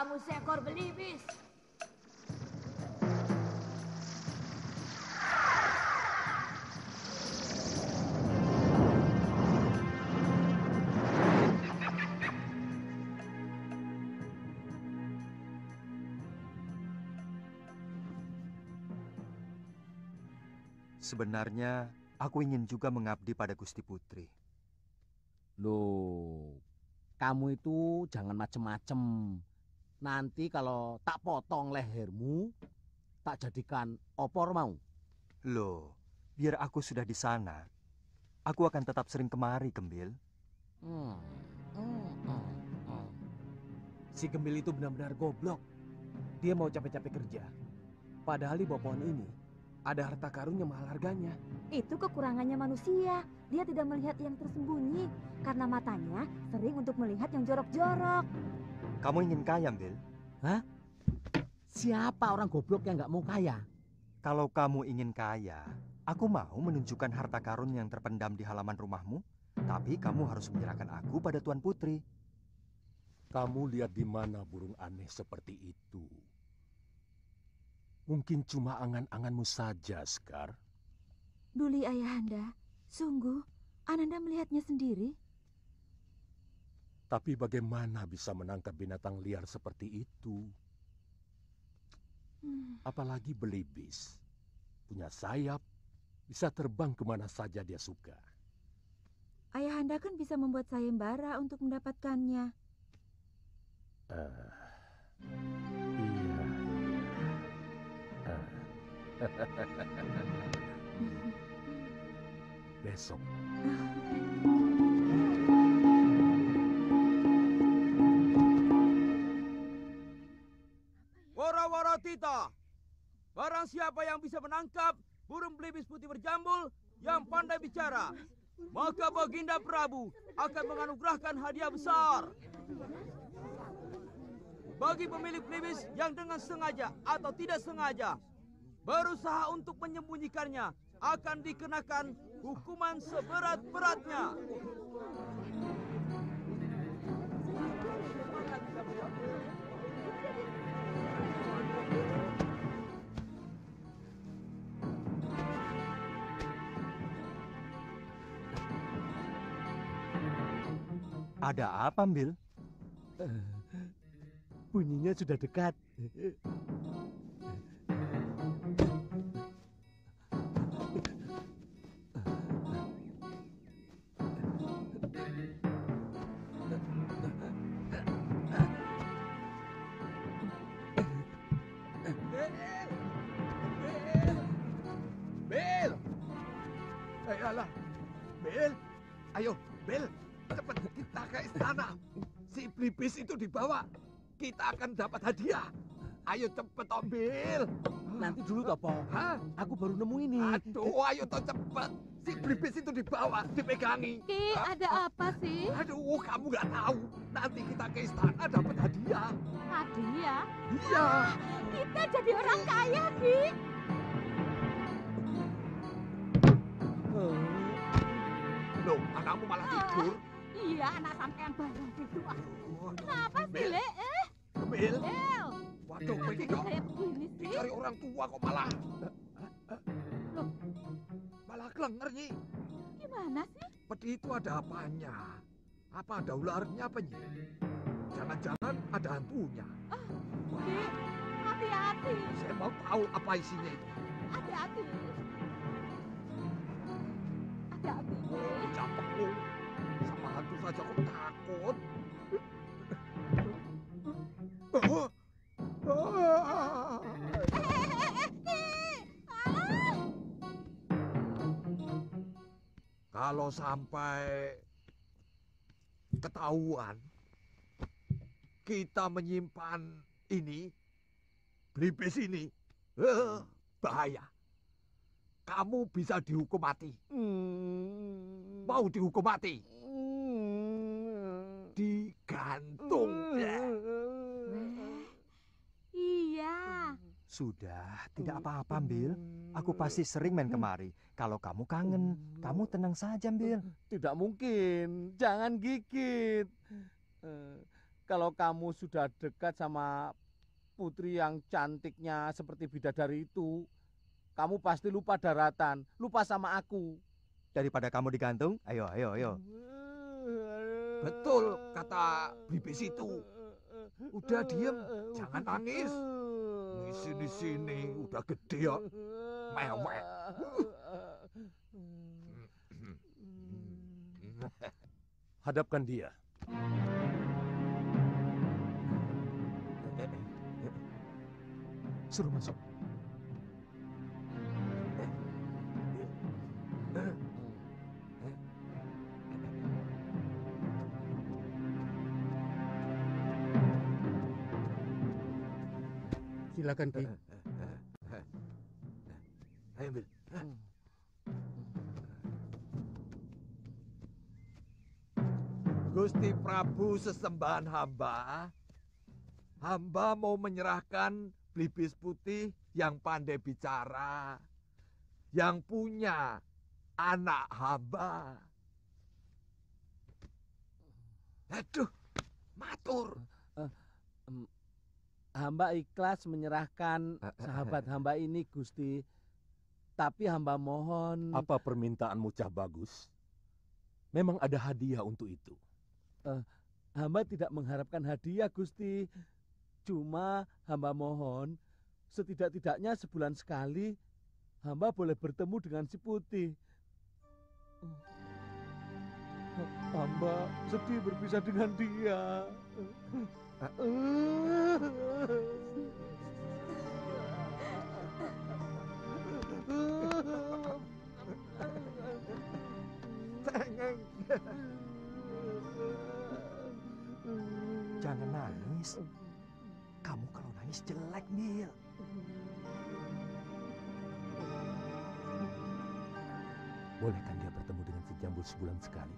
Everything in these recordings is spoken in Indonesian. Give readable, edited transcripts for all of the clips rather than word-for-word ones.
kamu seekor belibis. Sebenarnya, aku ingin juga mengabdi pada Gusti Putri. Loh, kamu itu jangan macem-macem. Nanti kalau tak potong lehermu, tak jadikan opor mau. Loh, biar aku sudah di sana, aku akan tetap sering kemari, Gembil. Hmm, hmm, hmm, hmm. Si Gembil itu benar-benar goblok. Dia mau capek-capek kerja. Padahal di bawah pohon ini ada harta karun yang mahal harganya. Itu kekurangannya manusia. Dia tidak melihat yang tersembunyi karena matanya sering untuk melihat yang jorok-jorok. Kamu ingin kaya, Bil? Hah? Siapa orang goblok yang nggak mau kaya? Kalau kamu ingin kaya, aku mau menunjukkan harta karun yang terpendam di halaman rumahmu, tapi kamu harus menyerahkan aku pada Tuan Putri. Kamu lihat di mana burung aneh seperti itu? Mungkin cuma angan-anganmu saja, Sekar. Duli Ayahanda, sungguh Ananda melihatnya sendiri. Tapi bagaimana bisa menangkap binatang liar seperti itu? Apalagi belibis. Punya sayap, bisa terbang kemana saja dia suka. Ayahanda kan bisa membuat sayembara untuk mendapatkannya. Iya. Besok. Wara-wara tita, barang siapa yang bisa menangkap burung belibis putih berjambul yang pandai bicara, maka Baginda Prabu akan menganugerahkan hadiah besar. Bagi pemilik belibis yang dengan sengaja atau tidak sengaja berusaha untuk menyembunyikannya, akan dikenakan hukuman seberat-beratnya. Ada apa, Bil? Bunyinya sudah dekat. Bel! Ayolah, Bel! Ayo, Bel! Cepat kita ke istana. Si belibis itu dibawa. Kita akan dapat hadiah. Ayo cepet, Om Bel. Nanti dulu Topo. Hah? Aku baru nemu ini. Aduh, ayo toh cepet. Si belibis itu dibawa, dipegangi. Ki, ada apa sih? Aduh, kamu nggak tahu. Nanti kita ke istana dapat hadiah. Hadiah? Iya. Kita jadi orang kaya, Ki. Loh, anakmu malah tidur. Iya, anak sampean bareng gitu. Kenapa sih, Le? Bel. Bel. Waduh, Kok ini jadi kok kayak begini sih? dicari orang tua kok malah. Loh, Malah kelenger, Nyi. gimana sih? Peti itu ada apanya? Apa ada ularnya apa, Nyi? Jangan-jangan ada hantunya. Ki, hati-hati. Saya mau tahu apa isinya itu. Hati-hati. Hati-hati. Capekku. Sama hantu saja kok takut. Oh. Ah. Kalau sampai ketahuan kita menyimpan ini, belibis ini, bahaya. Kamu bisa dihukum mati. Mau dihukum mati? Digantung. Iya. Sudah, tidak apa-apa, Bil. Aku pasti sering main kemari. Kalau kamu kangen, kamu tenang saja, Bil. Tidak mungkin. Jangan gigit. kalau kamu sudah dekat sama putri yang cantiknya seperti bidadari itu, kamu pasti lupa daratan, lupa sama aku. Daripada kamu digantung, ayo, ayo, ayo. Betul kata Blibis itu. Udah diem, jangan nangis. Di sini udah gede ya. Mewek. Hadapkan dia. Suruh masuk. Silakan, Ki. Ayo, Bil. Gusti Prabu sesembahan hamba. Hamba mau menyerahkan Blibis putih yang pandai bicara. Yang punya anak hamba. Aduh, matur. Hamba ikhlas menyerahkan sahabat hamba ini, Gusti. Tapi hamba mohon... Apa permintaanmu, Cah Bagus? Memang ada hadiah untuk itu. Hamba tidak mengharapkan hadiah, Gusti. Cuma hamba mohon, setidak-tidaknya sebulan sekali, hamba boleh bertemu dengan si Putih. Hamba sedih berpisah dengan dia. Jangan nangis. Kamu kalau nangis jelek, Bil. Bolehkan dia bertemu dengan si Jambul sebulan sekali?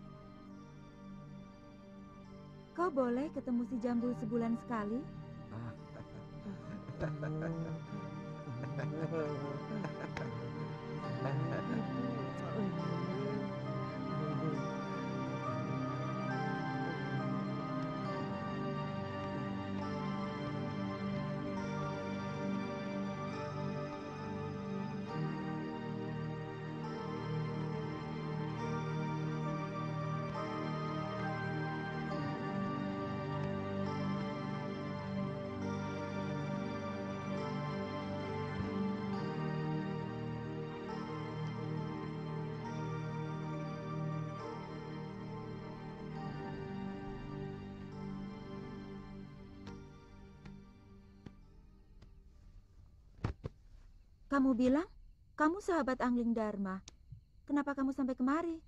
Kau boleh ketemu si Jambul sebulan sekali? Kamu bilang kamu sahabat Angling Dharma. Kenapa kamu sampai kemari?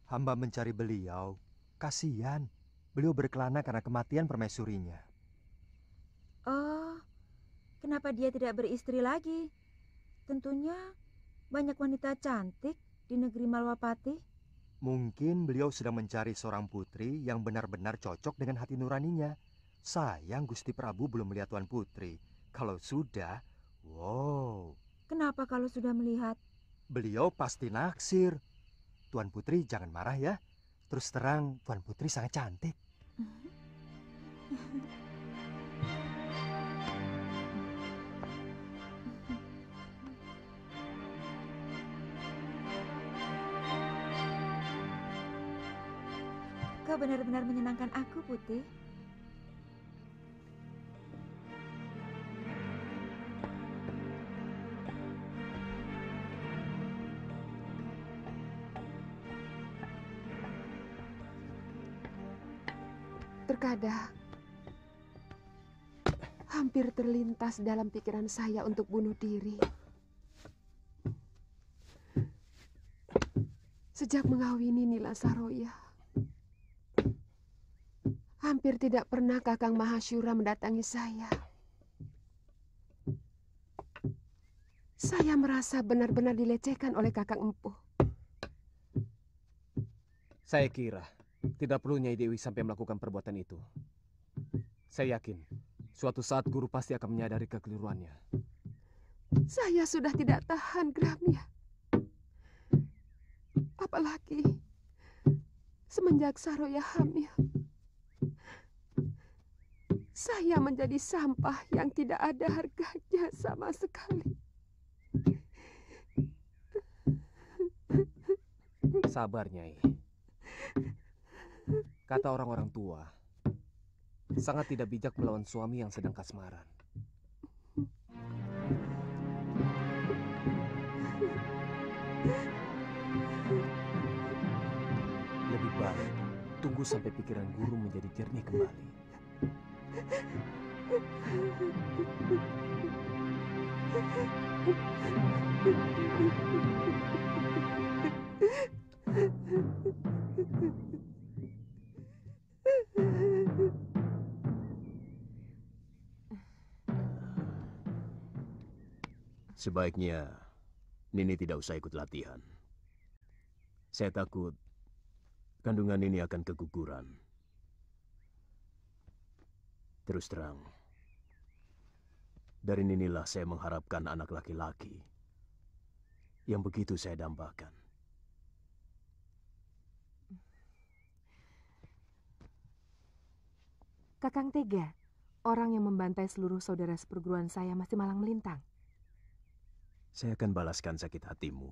Hamba mencari beliau. Kasihan. Beliau berkelana karena kematian permaisurinya. Oh, kenapa dia tidak beristri lagi? Tentunya banyak wanita cantik di negeri Malwapati. Mungkin beliau sedang mencari seorang putri yang benar-benar cocok dengan hati nuraninya. Sayang Gusti Prabu belum melihat Tuan Putri. Kalau sudah, wow. Kenapa kalau sudah melihat? Beliau pasti naksir. Tuan Putri jangan marah ya. Terus terang Tuan Putri sangat cantik. Kau benar-benar menyenangkan aku, Putih. Terkadang hampir terlintas dalam pikiran saya untuk bunuh diri. Sejak mengawini Nila Saroya, hampir tidak pernah Kakang Mahasyura mendatangi saya. Saya merasa benar-benar dilecehkan oleh Kakang Empuh. Saya kira tidak perlu Nyai Dewi sampai melakukan perbuatan itu. Saya yakin suatu saat guru pasti akan menyadari kekeliruannya. Saya sudah tidak tahan, Gramya. Apalagi semenjak Saroya hamil. Saya menjadi sampah yang tidak ada harganya sama sekali. Sabar, Nyai. Kata orang-orang tua, sangat tidak bijak melawan suami yang sedang kasmaran. Lebih baik tunggu sampai pikiran guru menjadi jernih kembali. Sebaiknya Nini tidak usah ikut latihan. Saya takut kandungan Nini akan keguguran. Terus terang, dari Ninilah saya mengharapkan anak laki-laki yang begitu saya dambakan. Kakang tega, orang yang membantai seluruh saudara seperguruan saya masih malang melintang. Saya akan balaskan sakit hatimu.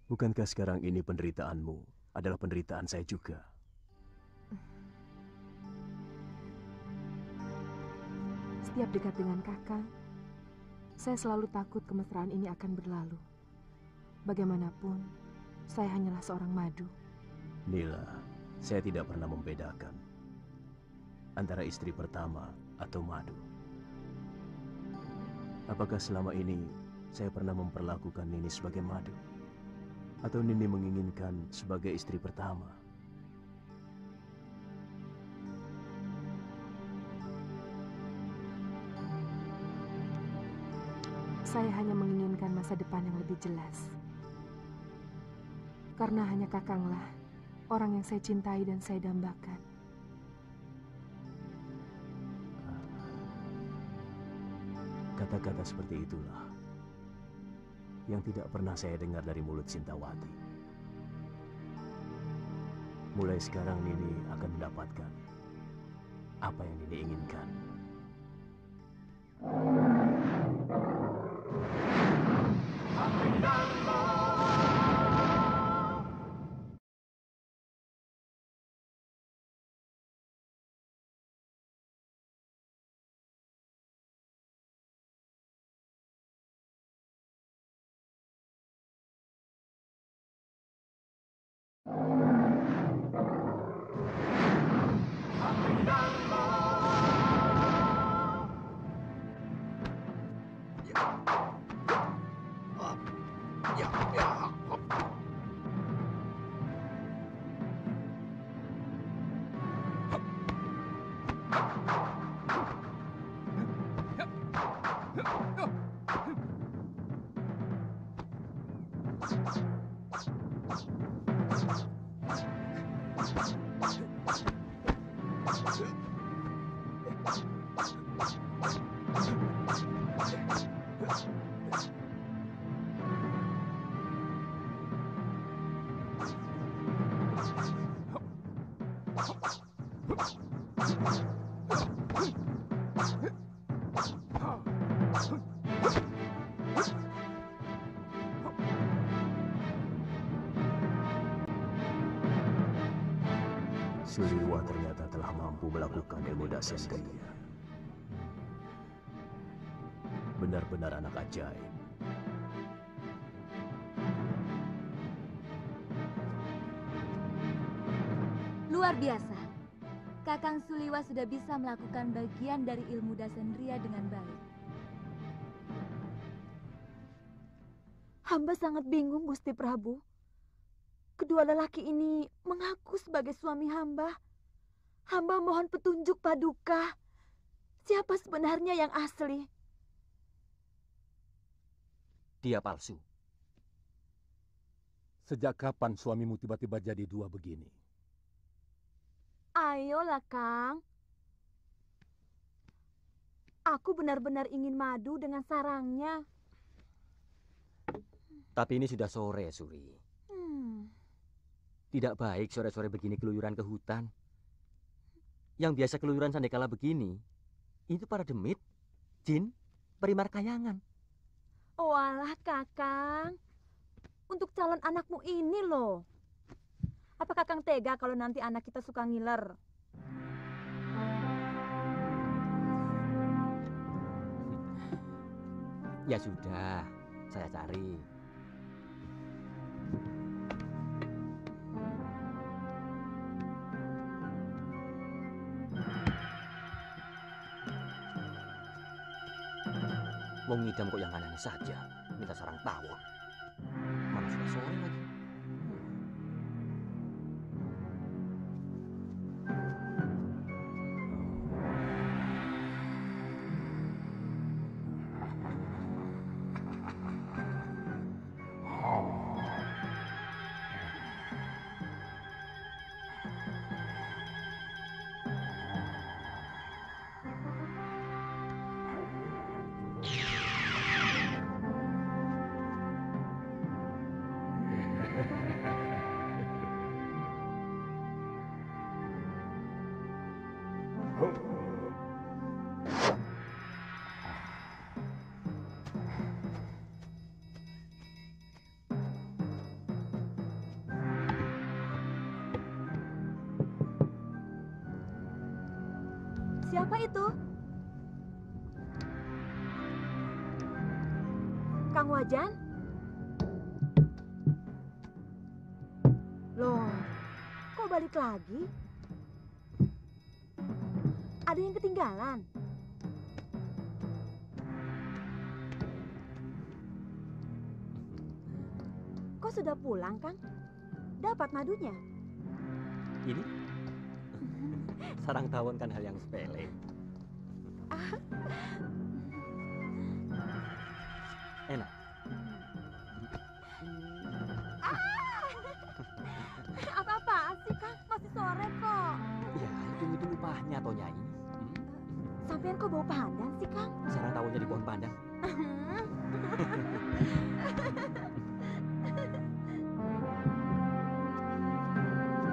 Bukankah sekarang ini penderitaanmu adalah penderitaan saya juga? Setiap dekat dengan kakang, saya selalu takut kemesraan ini akan berlalu. Bagaimanapun, saya hanyalah seorang madu. Nila, saya tidak pernah membedakan antara istri pertama atau madu. Apakah selama ini saya pernah memperlakukan Nini sebagai madu? Atau Nini menginginkan sebagai istri pertama? Saya hanya menginginkan masa depan yang lebih jelas. Karena hanya kakanglah orang yang saya cintai dan saya dambakan. Kata-kata seperti itulah yang tidak pernah saya dengar dari mulut Sintawati. Mulai sekarang Nini akan mendapatkan apa yang Nini inginkan. Suliwa ternyata telah mampu melakukan ilmu dasendriya. Benar-benar anak ajaib. Luar biasa. Kakang Suliwa sudah bisa melakukan bagian dari ilmu dasendriya dengan baik. Hamba sangat bingung, Gusti Prabu. Kedua lelaki ini mengaku sebagai suami hamba. Hamba mohon petunjuk Paduka. Siapa sebenarnya yang asli? Dia palsu. Sejak kapan suamimu tiba-tiba jadi dua begini? Ayolah, Kang. Aku benar-benar ingin madu dengan sarangnya. Tapi ini sudah sore, Suri. Tidak baik sore-sore begini keluyuran ke hutan. Yang biasa keluyuran sandekala begini, itu para demit, jin, perimar kayangan. Walah Kakang, untuk calon anakmu ini loh. Apa Kakang tega kalau nanti anak kita suka ngiler? Ya sudah, saya cari. Mau ngidam kok yang aneh saja, minta sarang tawon. Mana sudah sore lagi. Siapa itu? Kang Wajan? Loh, kok balik lagi? Ada yang ketinggalan? Kok sudah pulang, Kang? Dapat madunya? Ini? Sarang tawon kan hal yang sepele. Enak. Apa-apaan sih, Kang? Masih sore kok. Ya, hitung-hitung upahnya toh Nyai. Sampean kok bau pandan sih, Kang? Sarang tawonnya di pohon pandan.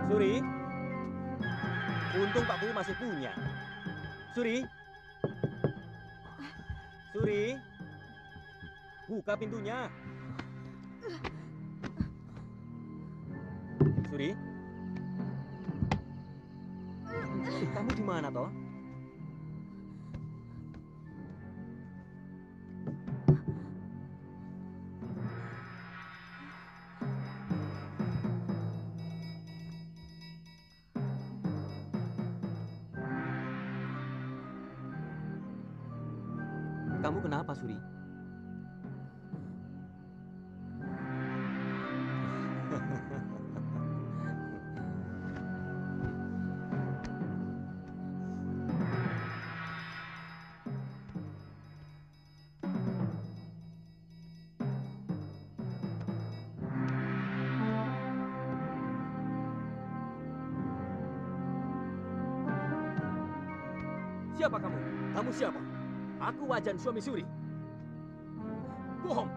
Suri, untung Pak Guru masih punya. Suri, Suri, buka pintunya. Suri, kamu di mana toh? Kamu kenapa, Suri? Siapa kamu? Kamu siapa? Aku Wajan, suami Suri. Bohong.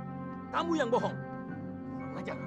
Kamu yang bohong. Wajan.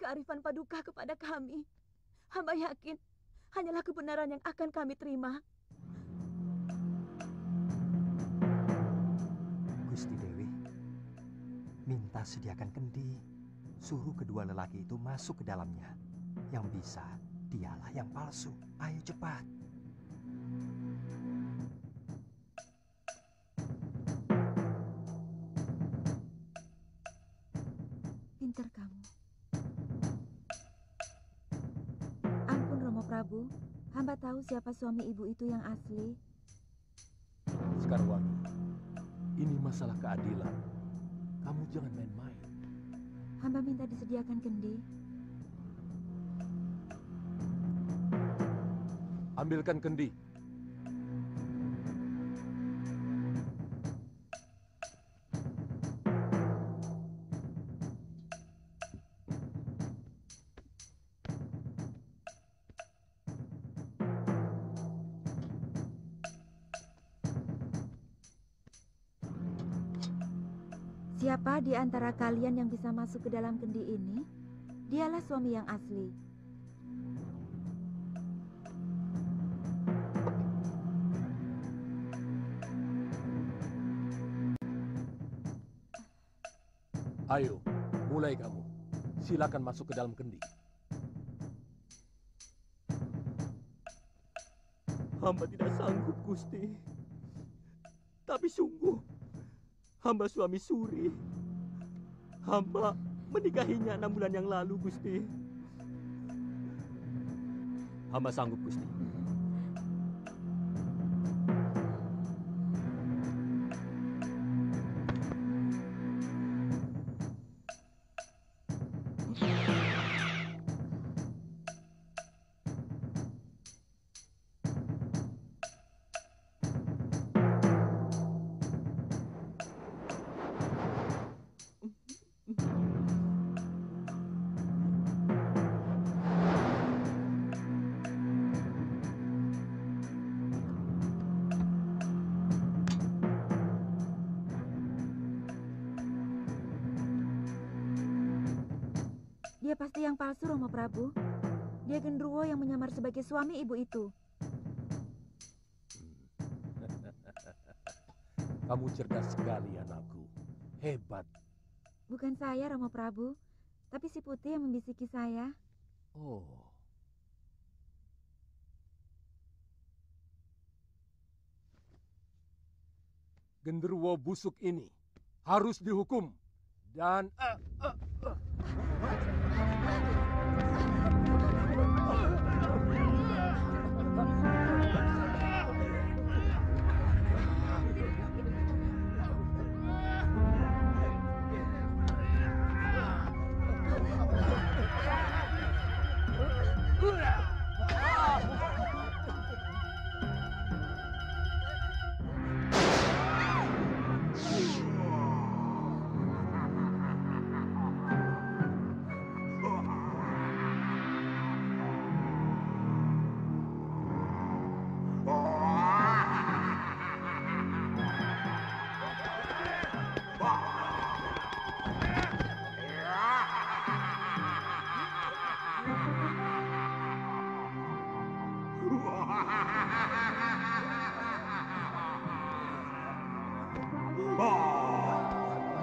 kearifan Paduka kepada kami. Hamba yakin hanyalah kebenaran yang akan kami terima. Gusti Dewi, minta sediakan kendi. Suruh kedua lelaki itu masuk ke dalamnya. Yang bisa, dialah yang palsu. Ayo cepat. Pintar kamu. Ampun Romo Prabu, hamba tahu siapa suami ibu itu yang asli. Sekarwangi, ini masalah keadilan. Kamu jangan main-main. Hamba minta disediakan kendi. Ambilkan kendi. Siapa di antara kalian yang bisa masuk ke dalam kendi ini? Dialah suami yang asli. Ayo, mulai kamu. Silakan masuk ke dalam kendi. Hamba tidak sanggup, Gusti. Tapi sungguh, hamba suami Suri. Hamba menikahinya 6 bulan yang lalu, Gusti. Hamba sanggup, Gusti. Dia pasti yang palsu, Romo Prabu. Dia genderuwo yang menyamar sebagai suami ibu itu. Kamu cerdas sekali, anakku. Hebat. Bukan saya, Romo Prabu, tapi si Putih yang membisiki saya. Oh. Genderuwo busuk ini harus dihukum dan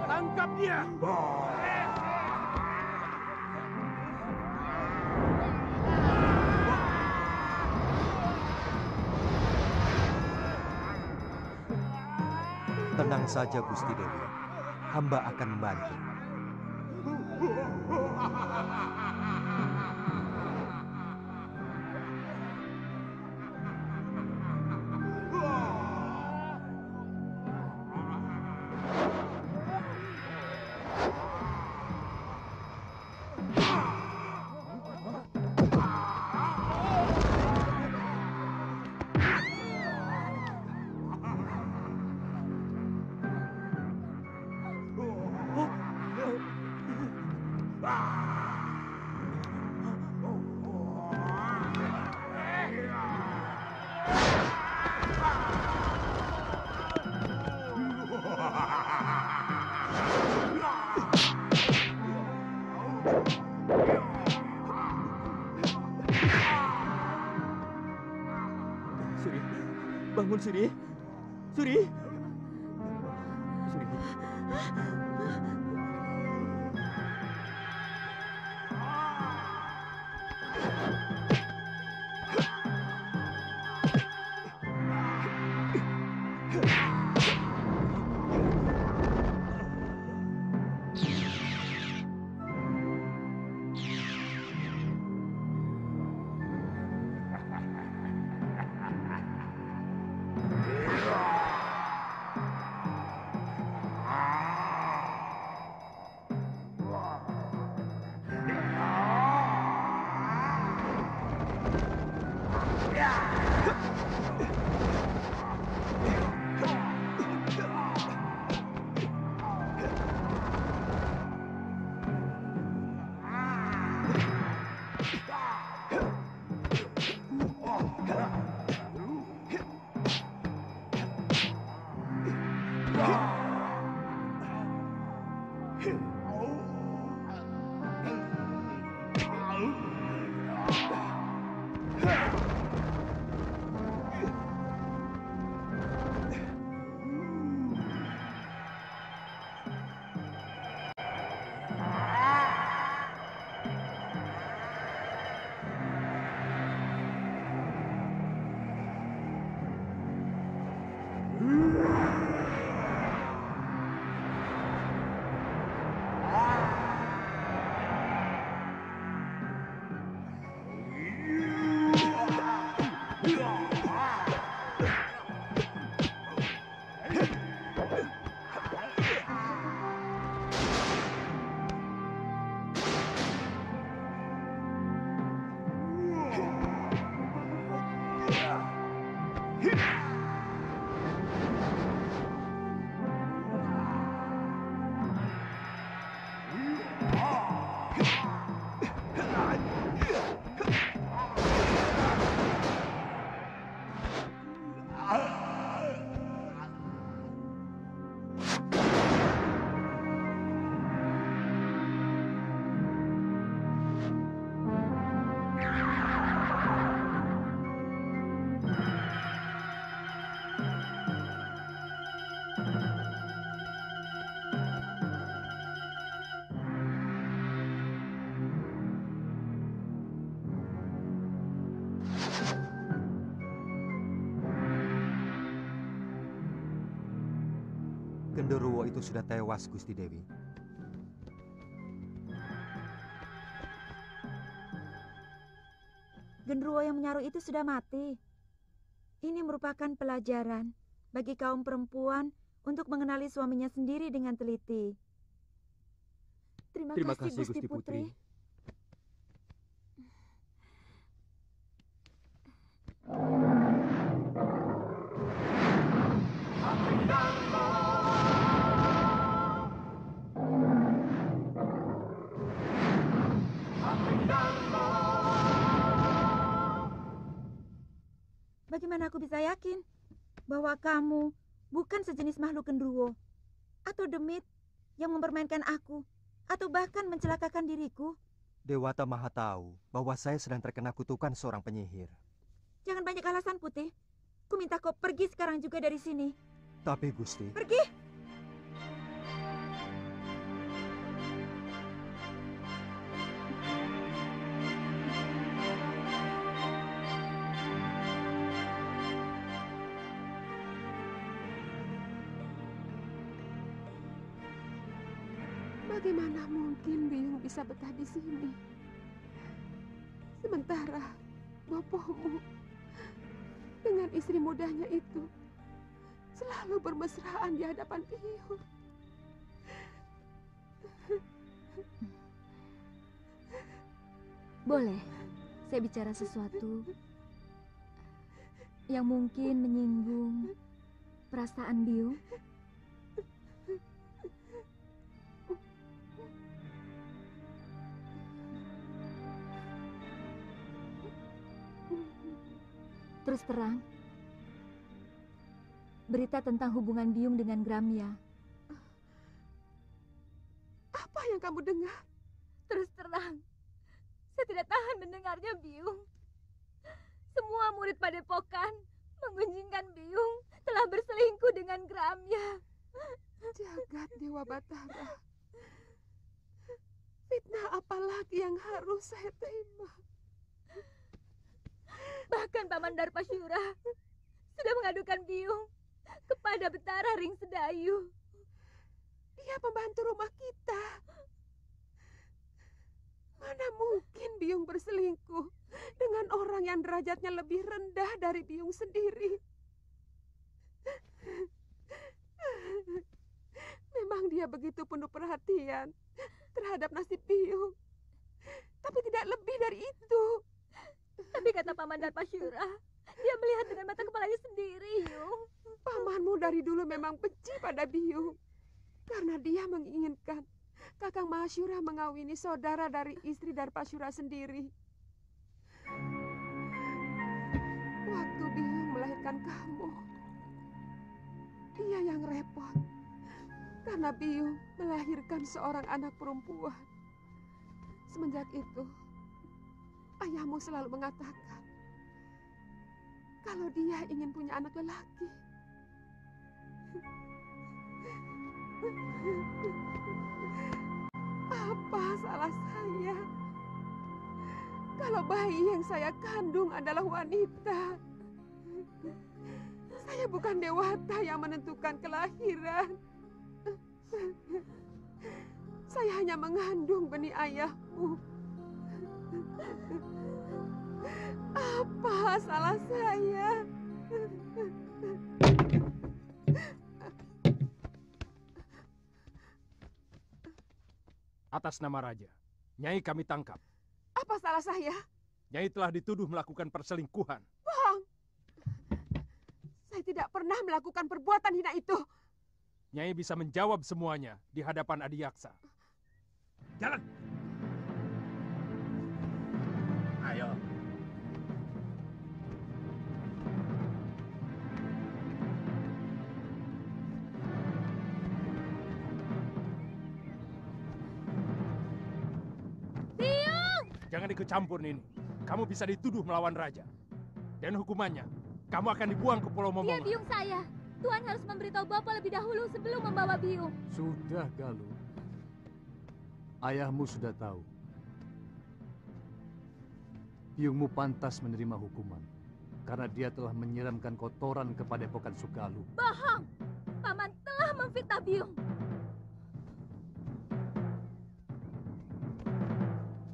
tangkap dia. Tenang saja, Gusti Dewi. Hamba akan membantu. bangun, Suri. Suri. Suri. Genderuwo itu sudah tewas, Gusti Dewi. Genderuwo yang menyaruh itu sudah mati. Ini merupakan pelajaran bagi kaum perempuan untuk mengenali suaminya sendiri dengan teliti. Terima kasih, Gusti Putri. Bagaimana aku bisa yakin bahwa kamu bukan sejenis makhluk genderuwo atau demit yang mempermainkan aku atau bahkan mencelakakan diriku? Dewata Maha tahu bahwa saya sedang terkena kutukan seorang penyihir. Jangan banyak alasan, Putih. Ku minta kau pergi sekarang juga dari sini. Tapi Gusti... Pergi! Bagaimana mungkin Biyung bisa betah di sini? Sementara bopomu dengan istri mudanya itu selalu bermesraan di hadapan Biyung. Boleh saya bicara sesuatu yang mungkin menyinggung perasaan Biyung? Terus terang, berita tentang hubungan Biyung dengan Gramya. Apa yang kamu dengar? Terus terang, saya tidak tahan mendengarnya, Biyung. Semua murid padepokan menggunjingkan Biung telah berselingkuh dengan Gramya. Jagat Dewa Batara. Fitnah apa lagi yang harus saya terima? Bahkan Paman Darpasyura sudah mengadukan Biung kepada Betara Ring Sedayu. Dia pembantu rumah kita. Mana mungkin Biung berselingkuh dengan orang yang derajatnya lebih rendah dari Biung sendiri. Memang dia begitu penuh perhatian terhadap nasib Biung. Tapi tidak lebih dari itu. Tapi kata Paman Darpasyura, dia melihat dengan mata kepalanya sendiri, Yung. Pamanmu dari dulu memang benci pada Biung. Karena dia menginginkan Kakang Mahasyura mengawini saudara dari istri Darpasyura sendiri. Waktu Biung melahirkan kamu, dia yang repot. Karena Biung melahirkan seorang anak perempuan. Semenjak itu, ayahmu selalu mengatakan kalau dia ingin punya anak lelaki. Apa salah saya? Kalau bayi yang saya kandung adalah wanita. Saya bukan dewata yang menentukan kelahiran. Saya hanya mengandung benih ayahmu. Apa salah saya? Atas nama Raja, Nyai kami tangkap. Apa salah saya? Nyai telah dituduh melakukan perselingkuhan. Bohong! Saya tidak pernah melakukan perbuatan hina itu. Nyai bisa menjawab semuanya di hadapan Adiyaksa. Jalan. Ayo. Jangan ikut campur, Nini. Kamu bisa dituduh melawan raja. Dan hukumannya, kamu akan dibuang ke Pulau Dia Momonga. Biung saya. Tuan harus memberitahu Bapak lebih dahulu sebelum membawa Biung. Sudah, Galuh. Ayahmu sudah tahu. Biungmu pantas menerima hukuman. Karena dia telah menyiramkan kotoran ke Padepokan Sugaluh. Bohong! Paman telah memfitnah Biung.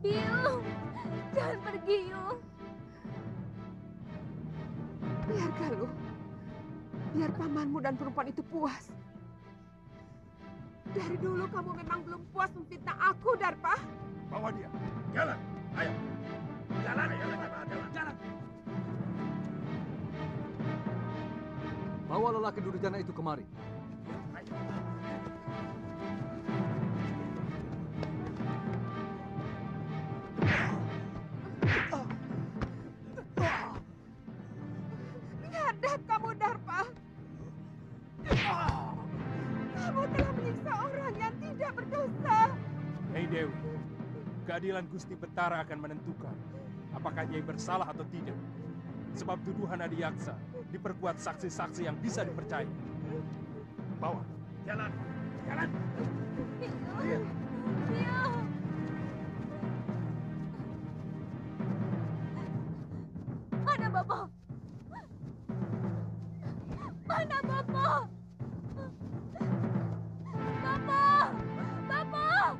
Biung, jangan pergi, Yung. Biar Galuh. Biar pamanmu dan perempuan itu puas. Dari dulu kamu memang belum puas memfitnah aku, Darpa. Bawa dia. Jalan. Ayo. Jalan. Ayo, jalan. Jalan. Bawa lelaki durjana itu kemari. Ayo. Biadab kamu, Darpa. Kamu telah menyiksa orang yang tidak berdosa. Nyai Dewi, keadilan Gusti Betara akan menentukan apakah Nyai bersalah atau tidak. Sebab tuduhan Adiyaksa diperkuat saksi-saksi yang bisa dipercaya. Bawa. Jalan. Jalan. Biung. Biung. Mana Bapak? Mana Bapak? Bapak! Bapak!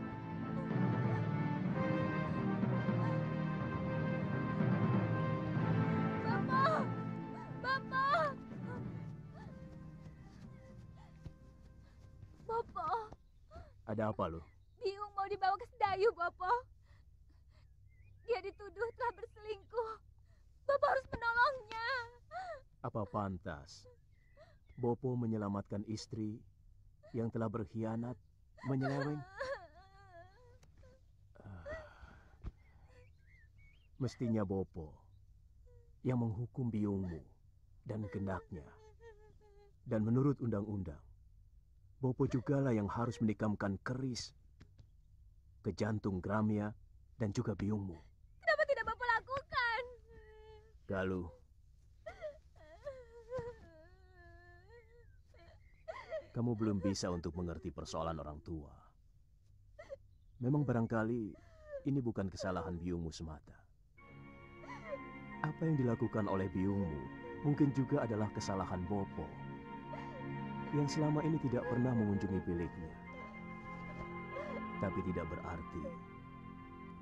Bapak! Bapak! Bapak, Ada apa lo? Biung mau dibawa ke Sedayu, Bapak. Dia dituduh telah berselingkuh. Bapak harus menolongnya. Apa pantas Bopo menyelamatkan istri yang telah berkhianat, menyeleweng? Mestinya Bopo yang menghukum biungmu dan gendaknya. Dan menurut undang-undang, Bopo jugalah yang harus menikamkan keris ke jantung Gramya dan juga biungmu. Kenapa tidak Bapak lakukan? Galuh, Kamu belum bisa untuk mengerti persoalan orang tua. Memang barangkali ini bukan kesalahan biungmu semata. Apa yang dilakukan oleh biungmu mungkin juga adalah kesalahan Bopo yang selama ini tidak pernah mengunjungi biliknya. Tapi tidak berarti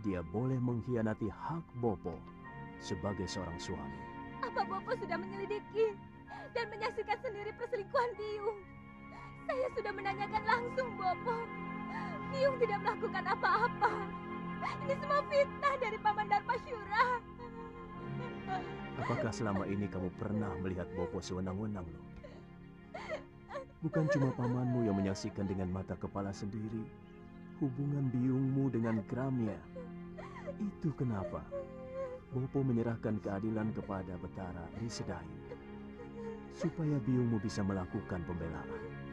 dia boleh mengkhianati hak Bopo sebagai seorang suami. Apa Bopo sudah menyelidiki dan menyaksikan sendiri perselingkuhan Biung? Saya sudah menanyakan langsung Bopo. Biung tidak melakukan apa-apa. Ini semua fitnah dari Paman Darmasyura. Apakah selama ini kamu pernah melihat Bopo sewenang-wenang loh? Bukan cuma pamanmu yang menyaksikan dengan mata kepala sendiri hubungan biungmu dengan Gramya. Itu kenapa Bopo menyerahkan keadilan kepada Betara Risedain supaya biungmu bisa melakukan pembelaan.